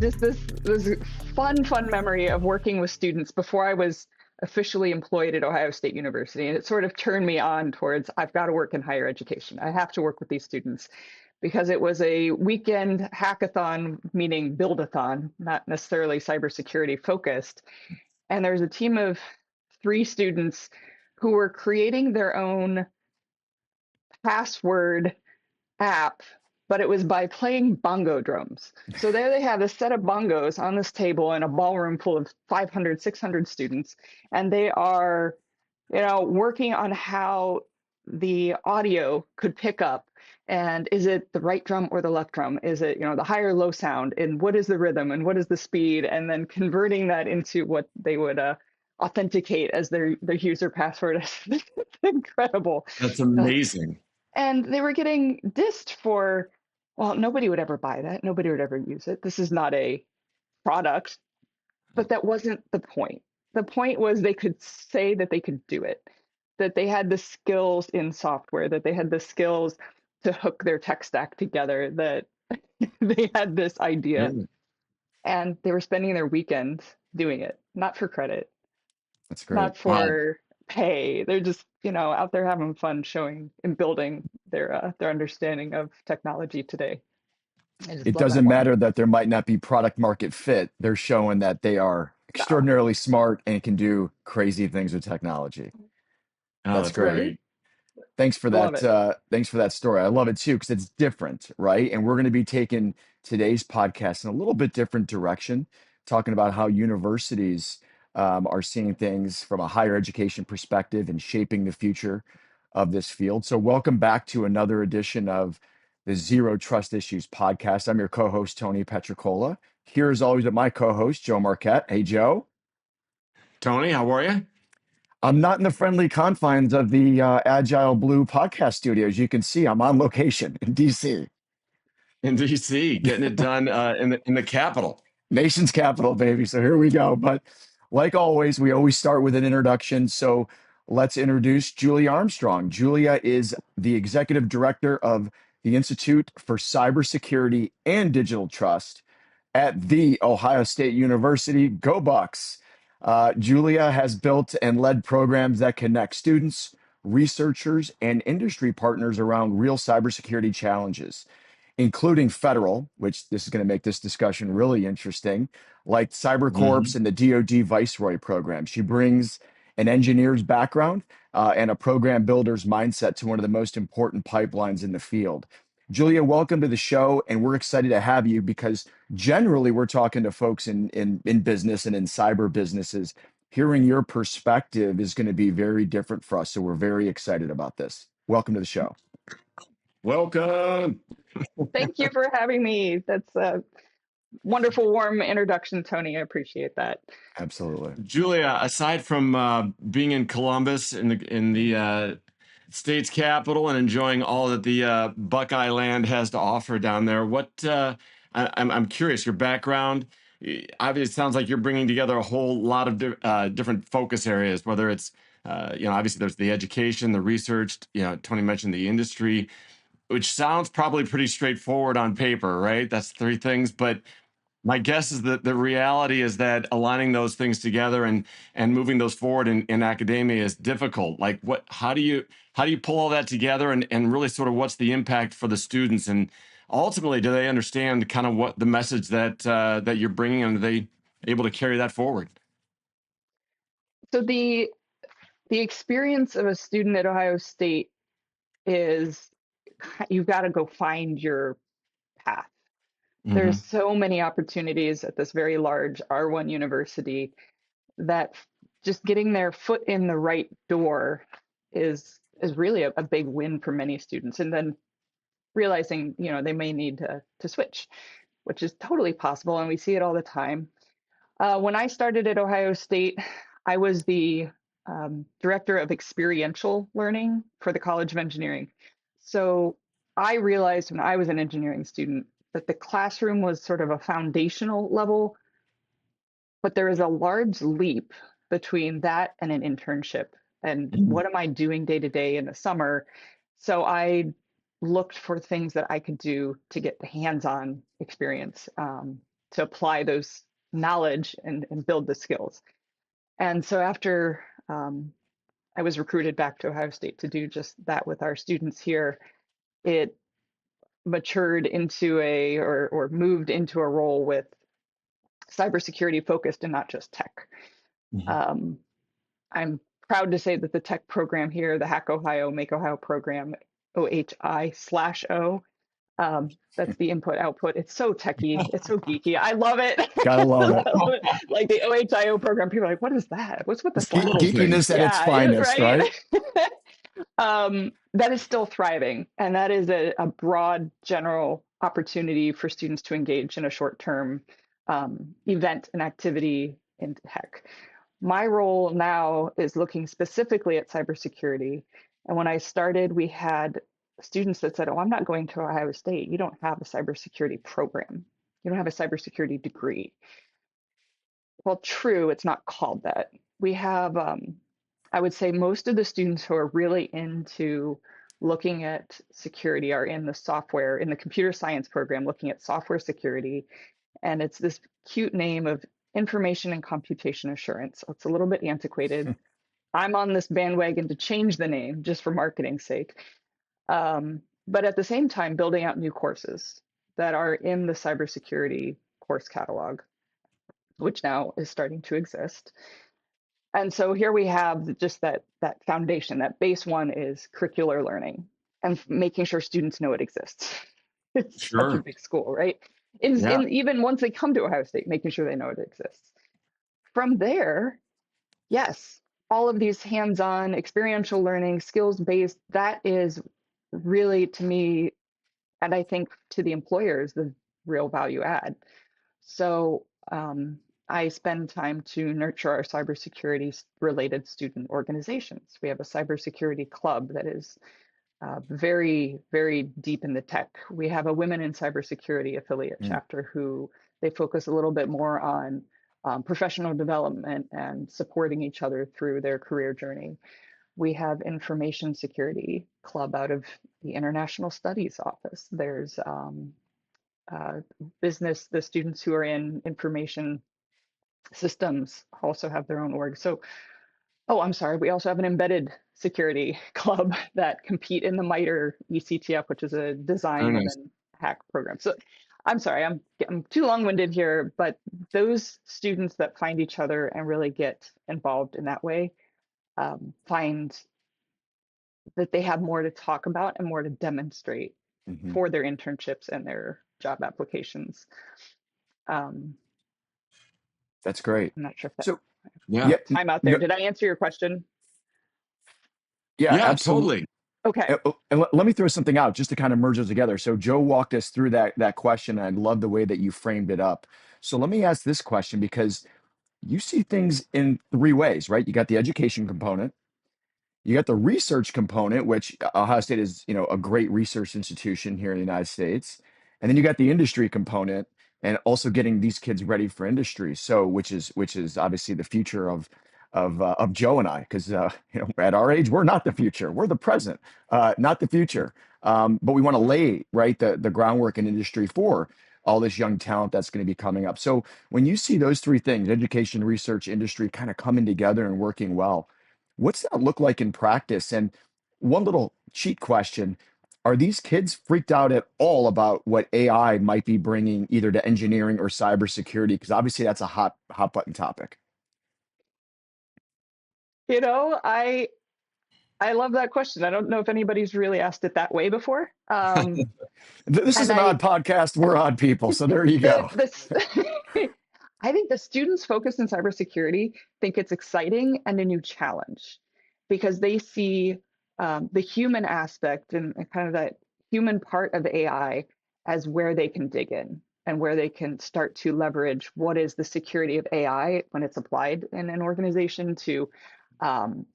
just this fun memory of working with students before I was officially employed at Ohio State University. And it sort of turned me on towards, I've got to work in higher education. I have to work with these students because it was a weekend hackathon, meaning build-a-thon, not necessarily cybersecurity focused. And there was a team of 3 students who were creating their own password app, but it was by playing bongo drums. So there they have a set of bongos on this table in a ballroom full of 500, 600 students, and they are, working on how the audio could pick up. And is it the right drum or the left drum? Is it, the high or low sound? And what is the rhythm and what is the speed? And then converting that into what they would authenticate as their user password. It's incredible. That's amazing. And they were getting dissed for, well, nobody would ever buy that. Nobody would ever use it. This is not a product. But that wasn't the point. The point was they could say that they could do it, that they had the skills in software, that they had the skills to hook their tech stack together, that they had this idea. Yeah. And they were spending their weekend doing it, not for credit, That's great. not for pay. They're just, out there having fun, showing and building their understanding of technology today. It doesn't matter that there might not be product market fit. They're showing that they are extraordinarily smart and can do crazy things with technology. Oh, that's great. Thanks for that story. I love it too, because it's different, right? And we're going to be taking today's podcast in a little bit different direction, talking about how universities are seeing things from a higher education perspective and shaping the future of this field. So welcome back to another edition of the Zero Trust Issues podcast. I'm your co-host, Tony Pietrocola. Here as always with my co-host, Joe Marquette. Hey, Joe. Tony, how are you? I'm not in the friendly confines of the AgileBlue podcast studio. As you can see, I'm on location in DC. In DC, getting it done in the capital. Nation's capital, baby. So here we go. But like always, we always start with an introduction. So let's introduce Julia Armstrong. Julia is the executive director of the Institute for Cybersecurity and Digital Trust at The Ohio State University. Go Bucks! Julia has built and led programs that connect students, researchers, and industry partners around real cybersecurity challenges, including federal, which this is going to make this discussion really interesting, like CyberCorps and the DoD Viceroy program. She brings an engineer's background and a program builder's mindset to one of the most important pipelines in the field. Julia, welcome to the show, and we're excited to have you because generally we're talking to folks in business and in cyber businesses. Hearing your perspective is going to be very different for us, so we're very excited about this. Welcome to the show. Welcome. Thank you for having me. That's a wonderful, warm introduction, Tony. I appreciate that. Absolutely. Julia, aside from being in Columbus in the state's capital and enjoying all that the Buckeye land has to offer down there, I'm curious, your background. Obviously, it sounds like you're bringing together a whole lot of different focus areas, whether it's, obviously there's the education, the research, Tony mentioned the industry, which sounds probably pretty straightforward on paper, right? That's 3 things. But my guess is that the reality is that aligning those things together and moving those forward in academia is difficult. Like how do you pull all that together and really sort of what's the impact for the students? And ultimately, do they understand kind of what the message that you're bringing, and are they able to carry that forward? So the experience of a student at Ohio State is you've got to go find your path. There's so many opportunities at this very large R1 university that just getting their foot in the right door is really a big win for many students. And then realizing, they may need to switch, which is totally possible. And we see it all the time. When I started at Ohio State, I was the director of experiential learning for the College of Engineering. So I realized when I was an engineering student that the classroom was sort of a foundational level, but there is a large leap between that and an internship. And what am I doing day to day in the summer? So I looked for things that I could do to get the hands-on experience. to apply those knowledge and build the skills. And so after I was recruited back to Ohio State to do just that with our students here, it matured into or moved into a role with cybersecurity focused and not just tech. Mhm. I'm proud to say that the tech program here, the Hack Ohio, Make Ohio program, OHI/O, that's the input output. It's so techy. It's so geeky. I love it. Gotta love it. I love it. Like the OHIO program, people are like, what is that? What's with the It's slash? Little things. geekiness at its finest, Right. right? That is still thriving. And that is a broad general opportunity for students to engage in a short-term event and activity in tech. My role now is looking specifically at cybersecurity. And when I started, we had students that said, oh, I'm not going to Ohio State. You don't have a cybersecurity program. You don't have a cybersecurity degree. Well, true, it's not called that. We have, I would say most of the students who are really into looking at security are in the computer science program, looking at software security. And it's this cute name of information and computation assurance. It's a little bit antiquated. I'm on this bandwagon to change the name just for marketing's sake. But at the same time, building out new courses that are in the cybersecurity course catalog, which now is starting to exist. And so here we have just that foundation. That base one is curricular learning and making sure students know it exists. It's such a Sure. big school, right? Yeah. Even once they come to Ohio State, making sure they know it exists. From there, yes, all of these hands-on experiential learning, skills-based, that is really, to me, and I think to the employers, the real value add. So I spend time to nurture our cybersecurity related student organizations. We have a cybersecurity club that is very, very deep in the tech. We have a Women in Cybersecurity affiliate chapter who they focus a little bit more on professional development and supporting each other through their career journey. We have Information Security Club out of the International Studies Office. There's business, the students who are in information systems also have their own org. So, oh, I'm sorry, we also have an embedded security club that compete in the MITRE ECTF, which is a design Very nice. women hack program. So I'm sorry, I'm too long-winded here, but those students that find each other and really get involved in that way find that they have more to talk about and more to demonstrate Mm-hmm. for their internships and their job applications. Um, That's great. I'm not sure if that So Yeah. yeah, time out there. no, Did I answer your question? yeah, Yeah, absolutely. totally. Okay. And let me throw something out just to kind of merge those together. So Joe walked us through that question, and I love the way that you framed it up. So let me ask this question, because you see things in three ways, right? You got the education component, you got the research component, which Ohio State is, a great research institution here in the United States. And then you got the industry component and also getting these kids ready for industry. So which is obviously the future of Joe and I, because at our age, we're not the future. We're the present, not the future. But we want to lay right the groundwork in industry for all this young talent that's going to be coming up. So when you see those three things, education, research, industry, kind of coming together and working well, what's that look like in practice? And one little cheat question, are these kids freaked out at all about what AI might be bringing either to engineering or cybersecurity? Because obviously that's a hot button topic. I love that question. I don't know if anybody's really asked it that way before. This is And an odd podcast. We're odd people. So there you the go. this I think the students focused in cybersecurity think it's exciting and a new challenge because they see the human aspect and kind of that human part of AI as where they can dig in and where they can start to leverage what is the security of AI when it's applied in an organization to um,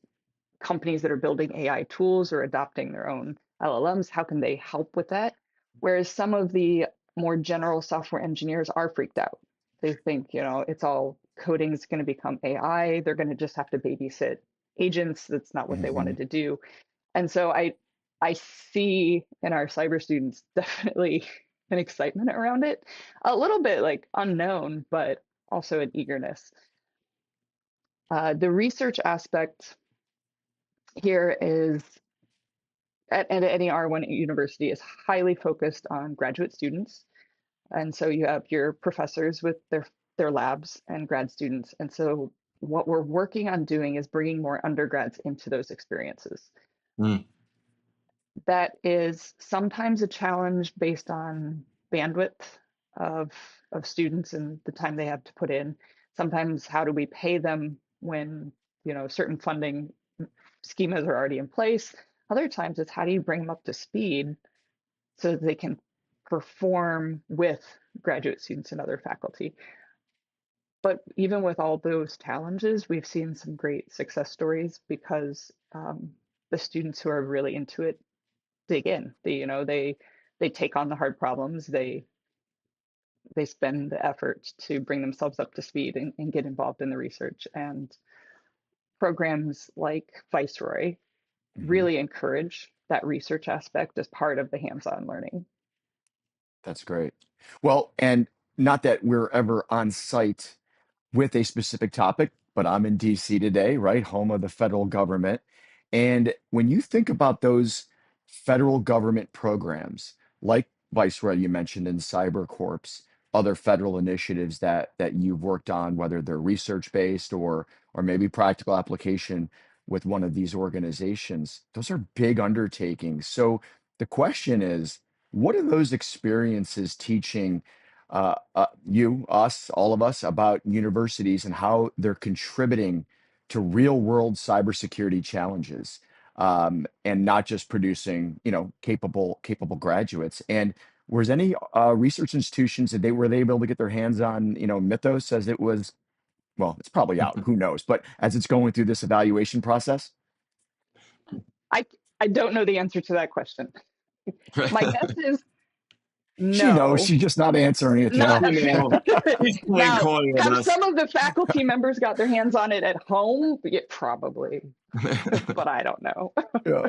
companies that are building AI tools or adopting their own LLMs. How can they help with that? Whereas some of the more general software engineers are freaked out. They think, it's all coding is going to become AI. They're going to just have to babysit agents. That's not what they Mm-hmm. wanted to do. And so I see in our cyber students definitely an excitement around it, a little bit like unknown, but also an eagerness. The research aspect here is at any R1 university is highly focused on graduate students. And so you have your professors with their labs and grad students. And so what we're working on doing is bringing more undergrads into those experiences. Mm. That is sometimes a challenge based on bandwidth of students and the time they have to put in. Sometimes how do we pay them when, you know, certain funding schemas are already in place. Other times it's how do you bring them up to speed so that they can perform with graduate students and other faculty. But even with all those challenges, we've seen some great success stories because the students who are really into it dig in. They take on the hard problems. They spend the effort to bring themselves up to speed and get involved in the research. And programs like Viceroy really encourage that research aspect as part of the hands-on learning. That's great. Well, and not that we're ever on site with a specific topic, but I'm in DC today, right? Home of the federal government. And when you think about those federal government programs, like Viceroy you mentioned in Cyber Corps, other federal initiatives that you've worked on, whether they're research based or maybe practical application with one of these organizations, those are big undertakings. So the question is, what are those experiences teaching you, us, all of us about universities and how they're contributing to real world cybersecurity challenges, and not just producing, capable graduates? And was any research institutions that were they able to get their hands on, Mythos as it was? Well, it's probably out. Who knows? But as it's going through this evaluation process, I I don't know the answer to that question. My guess is she knows. no. She's just not answering it Not though. He's playing now. coy with Have us. some of the faculty members got their hands on it at home? Yeah, probably, but I don't know. Yeah.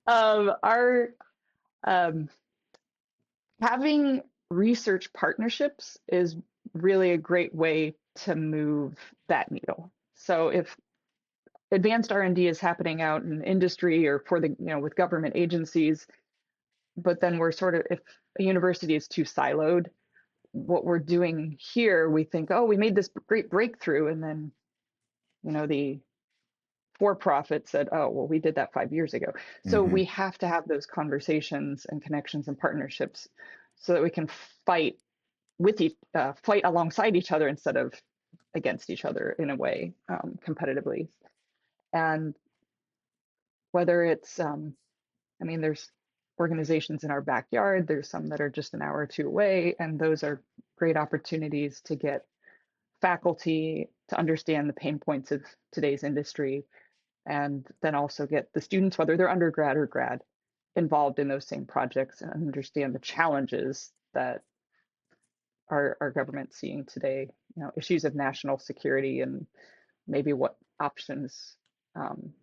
Our having research partnerships is really a great way to move that needle. So if advanced R&D is happening out in industry or for the, with government agencies, but then we're sort of, if a university is too siloed, what we're doing here, we think, oh, we made this great breakthrough, and then, the for-profit said, oh, well, we did that 5 years ago. So Mhm. we have to have those conversations and connections and partnerships so that we can fight fight alongside each other instead of against each other in a way, competitively. And whether it's, there's organizations in our backyard, there's some that are just an hour or two away, and those are great opportunities to get faculty to understand the pain points of today's industry, and then also get the students, whether they're undergrad or grad, involved in those same projects and understand the challenges that our government's seeing today, issues of national security and maybe what options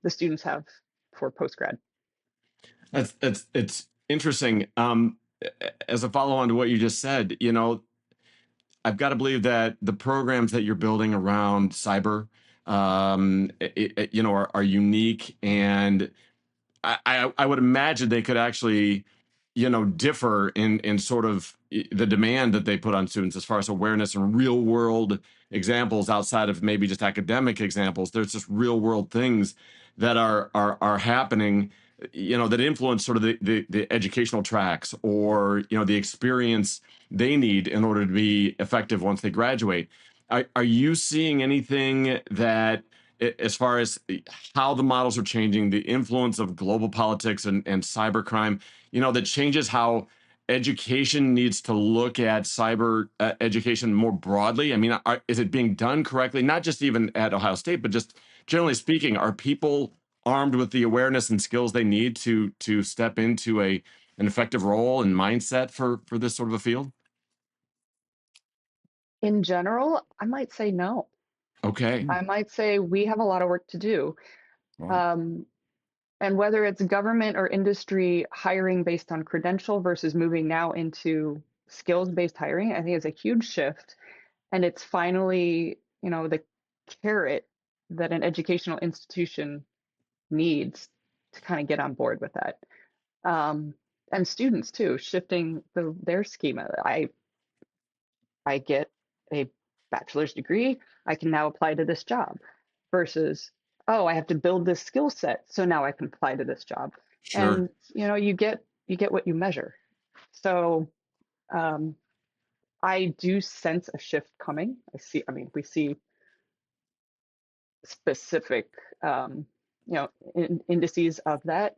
the students have for postgrad. It's interesting. As a follow on to what you just said, I've got to believe that the programs that you're building around cyber, are unique, and I would imagine they could actually, differ in sort of the demand that they put on students as far as awareness and real world examples outside of maybe just academic examples. There's just real world things that are happening, that influence sort of the educational tracks, or the experience they need in order to be effective once they graduate. Are you seeing anything that, as far as how the models are changing, the influence of global politics and cybercrime, that changes how education needs to look at cyber education more broadly? I mean, is it being done correctly? Not just even at Ohio State, but just generally speaking, are people armed with the awareness and skills they need to step into an effective role and mindset for this sort of a field? In general, I might say no. Okay. Mm. I might say we have a lot of work to do. Right. Um, And whether it's government or industry hiring based on credential versus moving now into skills-based hiring, I think it's a huge shift. And it's finally, the carrot that an educational institution needs to kind of get on board with that. And students too, shifting their schema. I get a bachelor's degree, I can now apply to this job, versus, oh, I have to build this skill set, so now I can apply to this job. Sure. And you get what you measure. So I do sense a shift coming. We see specific indices of that.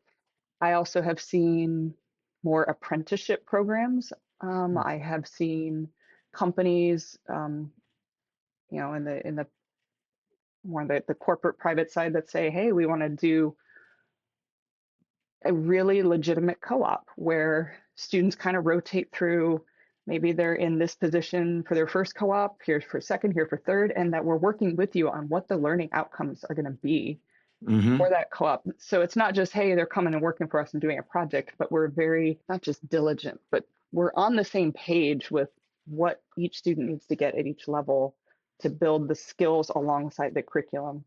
I also have seen more apprenticeship programs. I have seen companies, in the more the corporate private side that say, hey, we want to do a really legitimate co-op where students kind of rotate through. Maybe they're in this position for their first co-op, here for second, here for third, and that we're working with you on what the learning outcomes are going to be for that co-op. So it's not just, hey, they're coming and working for us and doing a project, but we're very, not just diligent, but we're on the same page with what each student needs to get at each level to build the skills alongside the curriculum.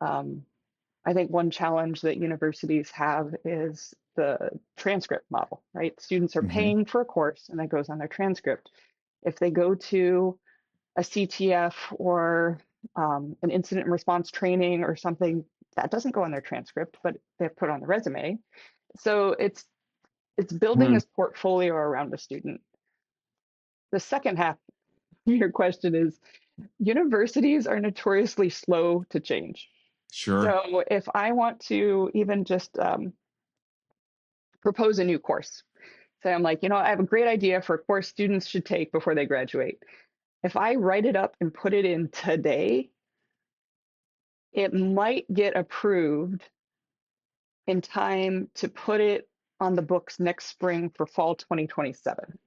I think one challenge that universities have is the transcript model, right? Students are paying for a course and that goes on their transcript. If they go to a CTF or an incident response training or something, that doesn't go on their transcript, but they've put on the resume. So it's building this portfolio around a student. The second half of your question is, universities are notoriously slow to change. Sure. So if I want to even just propose a new course, say I'm like, I have a great idea for a course students should take before they graduate. If I write it up and put it in today, it might get approved in time to put it on the books next spring for fall 2027.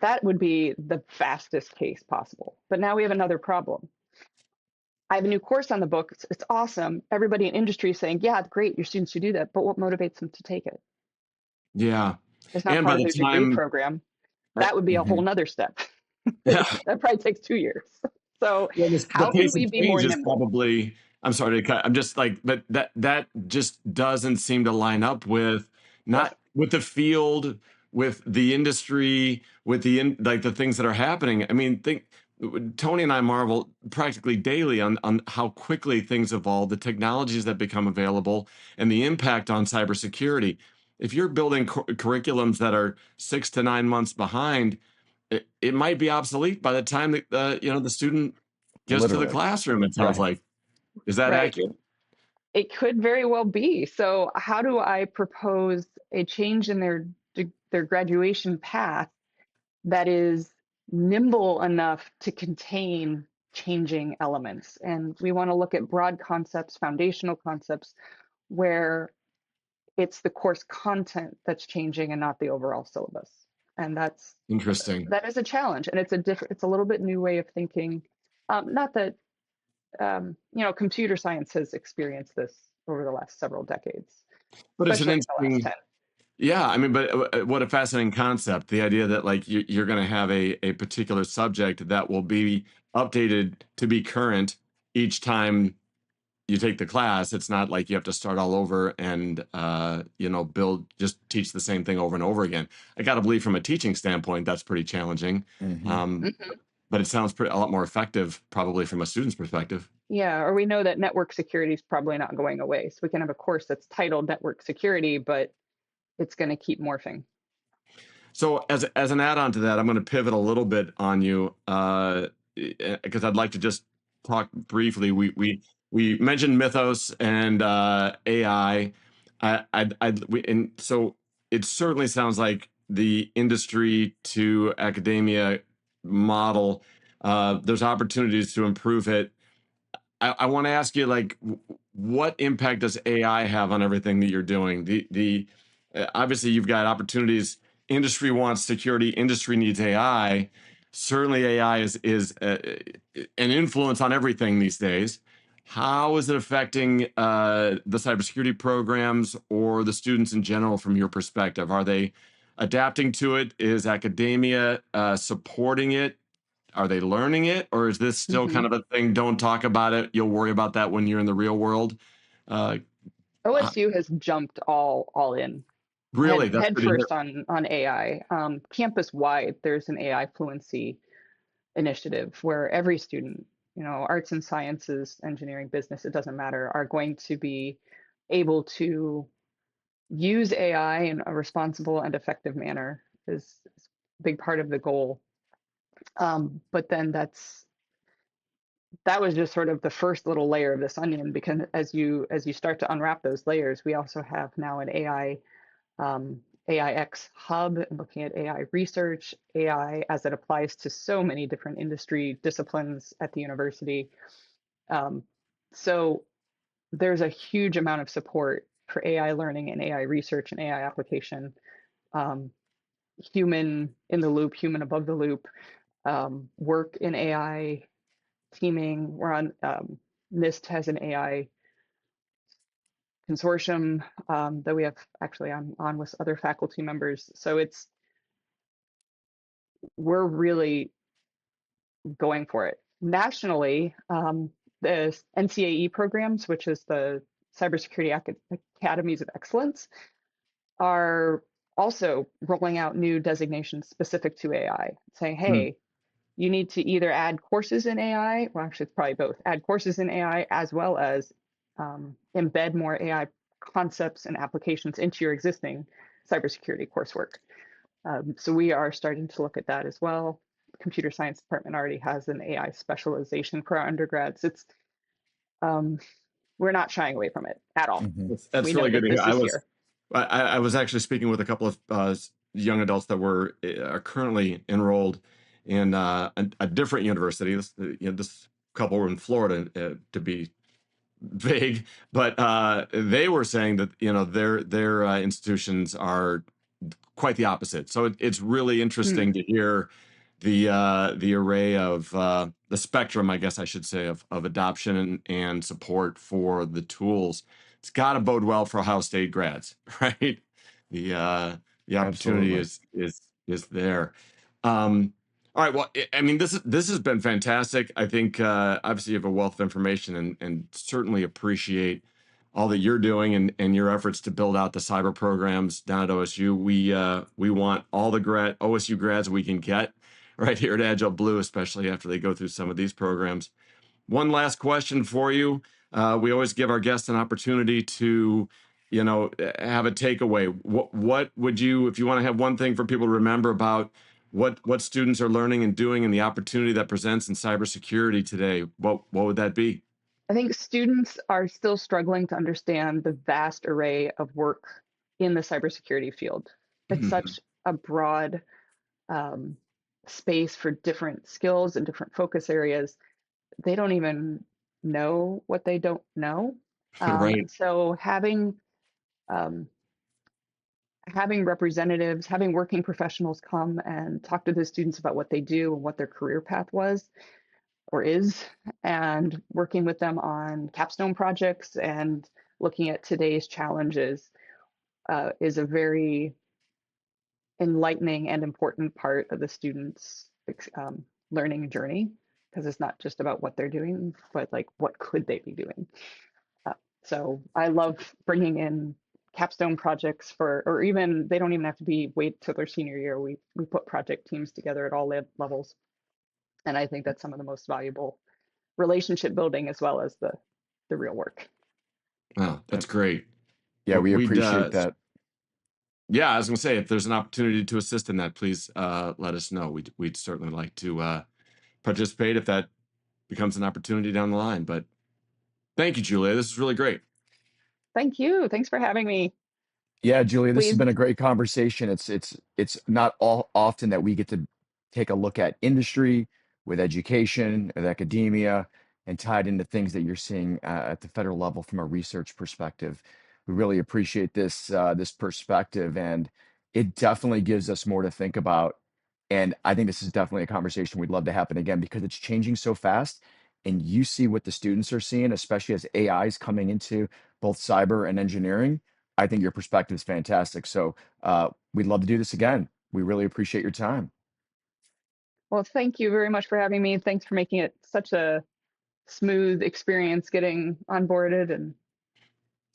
That would be the fastest case possible. But now we have another problem. I have a new course on the books. It's awesome. Everybody in industry is saying, yeah, great, your students should do that. But what motivates them to take it? Yeah. It's not And by part of the their degree time, program. That would be a whole nother step. yeah, That probably takes 2 years. So well, the how can pace of we be more change is nimble? probably, I'm sorry to cut. I'm just like, but that just doesn't seem to line up with Yes. not with the field, with the industry, with like the things that are happening. I mean, Tony and I marvel practically daily on how quickly things evolve, the technologies that become available, and the impact on cybersecurity. If you're building curriculums that are 6 to 9 months behind, it might be obsolete by the time that the student gets to the Literally. classroom. It sounds Right. like. Is that Right. accurate? It could very well be. So how do I propose a change in their graduation path that is nimble enough to contain changing elements? And we want to look at broad concepts, foundational concepts, where it's the course content that's changing and not the overall syllabus. And that Interesting. is a challenge, and it's a little bit new way of thinking. Not that computer science has experienced this over the last several decades, But it's an especially in the last interesting, 10. yeah. I mean, but what a fascinating concept. The idea that like you're going to have a particular subject that will be updated to be current each time you take the class. It's not like you have to start all over and just teach the same thing over and over again. I got to believe from a teaching standpoint that's pretty challenging. But it sounds a lot more effective probably from a student's perspective. Yeah, or we know that network security is probably not going away. So we can have a course that's titled network security, but it's going to keep morphing. So as an add-on to that, I'm going to pivot a little bit on you because I'd like to just talk briefly. We mentioned Mythos and AI. And so it certainly sounds like the industry to academia model. There's opportunities to improve it. I want to ask you, like, what impact does AI have on everything that you're doing? Obviously, you've got opportunities. Industry wants security. Industry needs AI. Certainly, AI is an influence on everything these days. How is it affecting the cybersecurity programs or the students in general from your perspective? Are they adapting to it? Is academia supporting it? Are they learning it? Or is this still Hmm. kind of a thing? Don't talk about it. You'll worry about that when you're in the real world. Uh, OSU has jumped all in really, that's head good to hear. first on AI. Campus wide, there's an AI fluency initiative where every student, arts and sciences, engineering, business, it doesn't matter, are going to be able to use AI in a responsible and effective manner is a big part of the goal. But then that was just sort of the first little layer of this onion, because as you start to unwrap those layers, we also have now an AIX hub, looking at AI research, AI as it applies to so many different industry disciplines at the university. So there's a huge amount of support for AI learning and AI research and AI application. Um, Human in the loop, human above the loop, work in AI teaming. We're on NIST has an AI consortium that we have actually on with other faculty members. So we're really going for it. Nationally, the NCAE programs, which is the Cybersecurity Academies of Excellence, are also rolling out new designations specific to AI, saying, Hmm. hey, you need to either add courses in AI, well, actually, it's probably both, add courses in AI as well as embed more AI concepts and applications into your existing cybersecurity coursework. So we are starting to look at that as well. Computer science department already has an AI specialization for our undergrads. Um, we're not shying away from it at all. Mhm. That's We know really good that to hear. this is here. I was actually speaking with a couple of young adults that are currently enrolled in a different university. This couple were in Florida, to be vague, but they were saying that their institutions are quite the opposite. So it's really Mm, interesting to hear the array of the spectrum, I guess I should say, of adoption and support for the tools. It's got to bode well for Ohio State grads, right? The the opportunity Absolutely. is there. All right. Well, I mean, this has been fantastic. I think obviously you have a wealth of information, and certainly appreciate all that you're doing and your efforts to build out the cyber programs down at OSU. We want all the OSU grads we can get right here at AgileBlue, especially after they go through some of these programs. One last question for you. We always give our guests an opportunity to, have a takeaway. What would you, if you want to have one thing for people to remember about what students are learning and doing and the opportunity that presents in cybersecurity today, what would that be? I think students are still struggling to understand the vast array of work in the cybersecurity field. It's such a broad um, space for different skills and different focus areas. They don't even know what they don't know. Right. So um, having representatives, having working professionals come and talk to the students about what they do and what their career path was or is, and working with them on capstone projects and looking at today's challenges is a very enlightening and important part of the students' learning journey, because it's not just about what they're doing, but like what could they be doing. Uh, so I love bringing in capstone projects or even they don't even have to be wait till their senior year. We put project teams together at all levels, and I think that's some of the most valuable relationship building as well as the real work. Oh, that's great. Yeah, we We'd appreciate that. yeah, I was gonna say if there's an opportunity to assist in that, please let us know. We'd certainly like to participate if that becomes an opportunity down the line. But thank you, Julia. This is really great. Thank you. Thanks for having me. Yeah, Julia, this has Please. been a great conversation. It's not all often that we get to take a look at industry with education, with academia, and tied into things that you're seeing at the federal level from a research perspective. We really appreciate this perspective, and it definitely gives us more to think about. And I think this is definitely a conversation we'd love to happen again because it's changing so fast, and you see what the students are seeing, especially as AI is coming into both cyber and engineering, I think your perspective is fantastic. So we'd love to do this again. We really appreciate your time. Well, thank you very much for having me. Thanks for making it such a smooth experience getting onboarded, and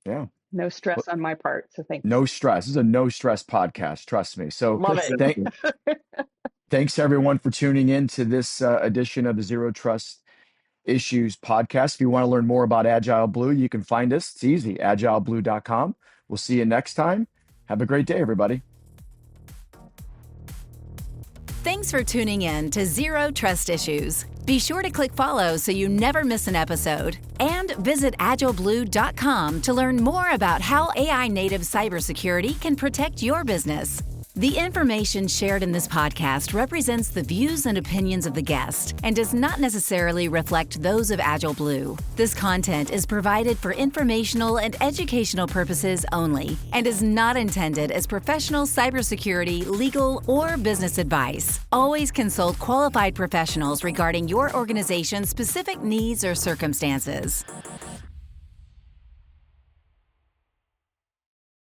Yeah. no stress on my part. So thanks. No stress. This is a no stress podcast. Trust me. So Love it. thanks everyone for tuning in to this edition of the Zero Trust Issues podcast. If you want to learn more about AgileBlue, you can find us. It's easy, agileblue.com. We'll see you next time. Have a great day, everybody. Thanks for tuning in to Zero Trust Issues. Be sure to click follow so you never miss an episode. And visit AgileBlue.com to learn more about how AI-native cybersecurity can protect your business. The information shared in this podcast represents the views and opinions of the guest and does not necessarily reflect those of AgileBlue. This content is provided for informational and educational purposes only and is not intended as professional cybersecurity, legal, or business advice. Always consult qualified professionals regarding your organization's specific needs or circumstances.